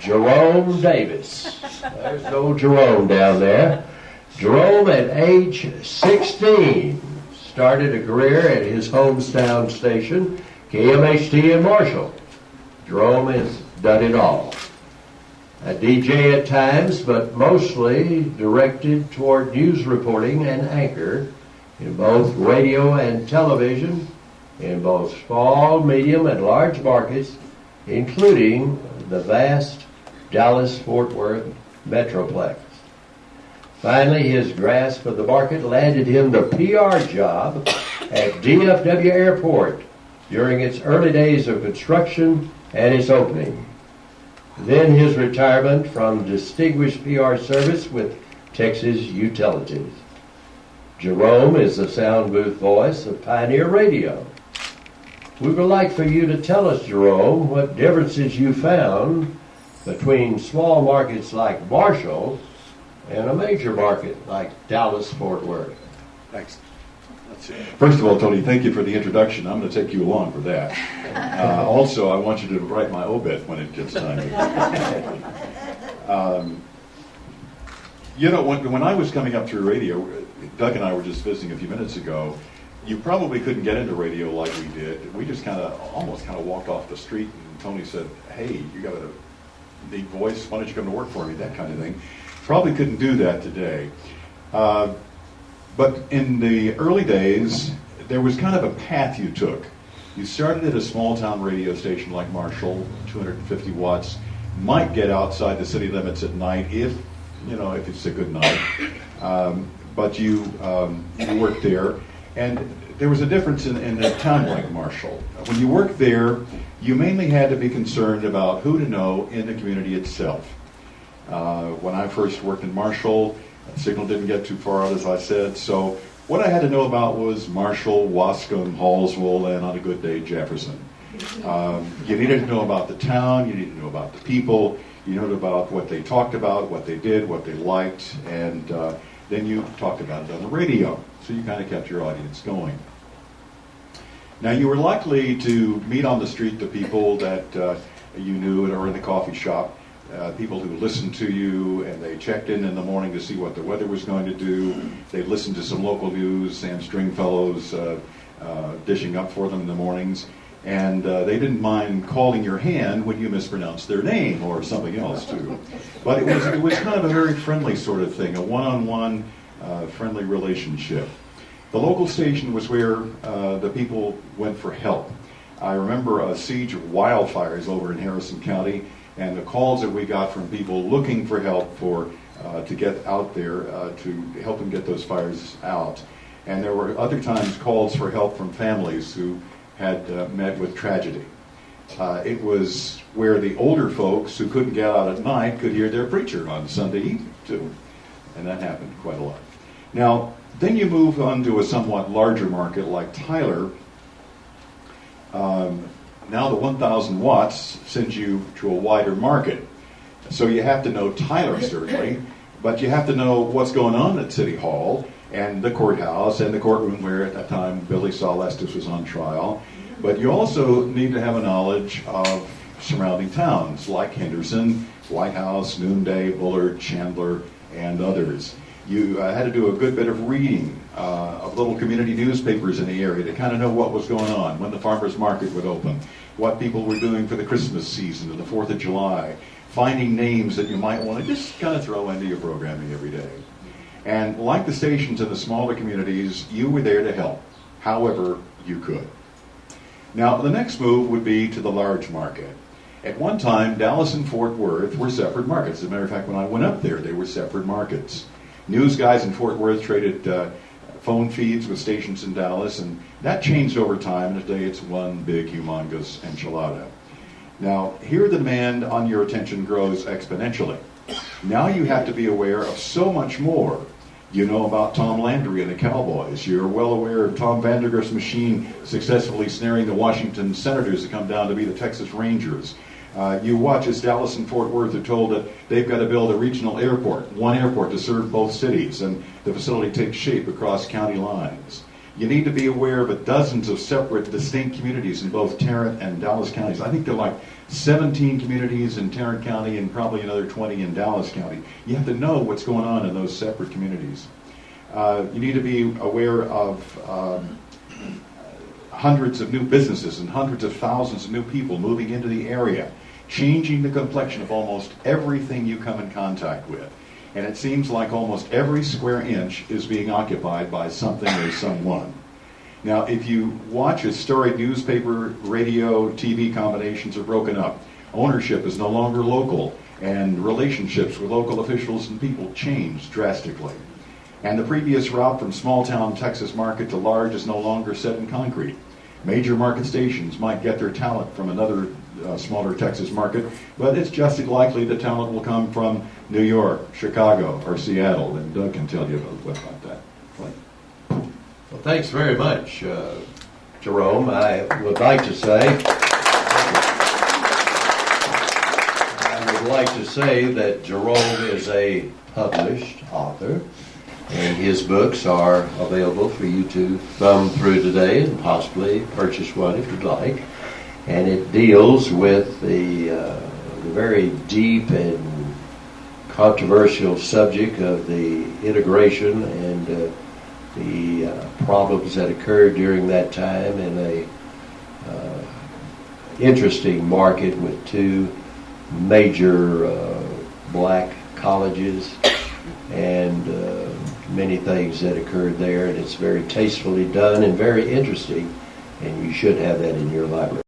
Jerome Davis. There's old Jerome down there. Jerome, at age 16, started a career at his hometown station, KMHT in Marshall. Jerome has done it all. A DJ at times, but mostly directed toward news reporting and anchor in both radio and television, in both small, medium, and large markets, including the vast Dallas-Fort Worth metroplex. Finally, his grasp of the market landed him the PR job at DFW Airport during its early days of construction and its opening. Then his retirement from distinguished PR service with Texas Utilities. Jerome is the sound booth voice of Pioneer Radio. We would like for you to tell us, Jerome, what differences you found between small markets like Marshall and a major market like Dallas-Fort Worth. Thanks. First of all, Tony, thank you for the introduction. I'm going to take you along for that. Also, I want you to write my obit when it gets time. When I was coming up through radio, Doug and I were just visiting a few minutes ago. You probably couldn't get into radio like we did. We just almost walked off the street, and Tony said, "Hey, you got a neat voice. Why don't you come to work for me?" That kind of thing. Probably couldn't do that today. But in the early days, there was kind of a path you took. You started at a small town radio station like Marshall, 250 watts, might get outside the city limits at night if it's a good night. But you worked there, and there was a difference in a town like Marshall. When you worked there, you mainly had to be concerned about who to know in the community itself. When I first worked in Marshall, the signal didn't get too far out, as I said, so what I had to know about was Marshall, Wascom, Hallsville, and on a good day, Jefferson. You needed to know about the town, you needed to know about the people, you knew about what they talked about, what they did, what they liked, and then you talked about it on the radio. So you kind of kept your audience going. Now, you were likely to meet on the street the people that you knew or in the coffee shop. People who listened to you, and they checked in the morning to see what the weather was going to do. They listened to some local news, Sam Stringfellow's dishing up for them in the mornings, and they didn't mind calling your hand when you mispronounced their name or something else too. But it was kind of a very friendly sort of thing, a one-on-one friendly relationship. The local station was where the people went for help. I remember a siege of wildfires over in Harrison County, and the calls that we got from people looking for help to get out there to help them get those fires out. And there were other times calls for help from families who had met with tragedy. It was where the older folks who couldn't get out at night could hear their preacher on Sunday evening too. And that happened quite a lot. Now, then you move on to a somewhat larger market like Tyler. Now the 1,000 watts sends you to a wider market. So you have to know Tyler, certainly, but you have to know what's going on at City Hall and the courthouse and the courtroom where at that time Billy Saul Estes was on trial. But you also need to have a knowledge of surrounding towns like Henderson, White House, Noonday, Bullard, Chandler, and others. You had to do a good bit of reading of little community newspapers in the area to kind of know what was going on, when the farmers market would open, what people were doing for the Christmas season and the 4th of July, finding names that you might want to just kind of throw into your programming every day. And like the stations in the smaller communities, you were there to help, however you could. Now, the next move would be to the large market. At one time, Dallas and Fort Worth were separate markets. As a matter of fact, when I went up there, they were separate markets. News guys in Fort Worth traded phone feeds with stations in Dallas, and that changed over time, and today it's one big, humongous enchilada. Now, here the demand on your attention grows exponentially. Now you have to be aware of so much more. You know about Tom Landry and the Cowboys. You're well aware of Tom Vandergrift's machine successfully snaring the Washington Senators to come down to be the Texas Rangers. You watch as Dallas and Fort Worth are told that they've got to build a regional airport, one airport to serve both cities, and the facility takes shape across county lines. You need to be aware of dozens of separate, distinct communities in both Tarrant and Dallas counties. I think they're like 17 communities in Tarrant County and probably another 20 in Dallas County. You have to know what's going on in those separate communities. You need to be aware of hundreds of new businesses and hundreds of thousands of new people moving into the area, changing the complexion of almost everything you come in contact with. And it seems like almost every square inch is being occupied by something or someone. Now, if you watch a storied newspaper, radio, TV combinations are broken up. Ownership is no longer local, and relationships with local officials and people change drastically. And the previous route from small-town Texas market to large is no longer set in concrete. Major market stations might get their talent from another smaller Texas market, but it's just as likely the talent will come from New York, Chicago, or Seattle, and Doug can tell you about that. Well, thanks very much, Jerome. I would like to say that Jerome is a published author, and his books are available for you to thumb through today and possibly purchase one if you'd like. And it deals with the very deep and controversial subject of the integration and the problems that occurred during that time in a interesting market with two major black colleges and many things that occurred there. And it's very tastefully done and very interesting, and you should have that in your library.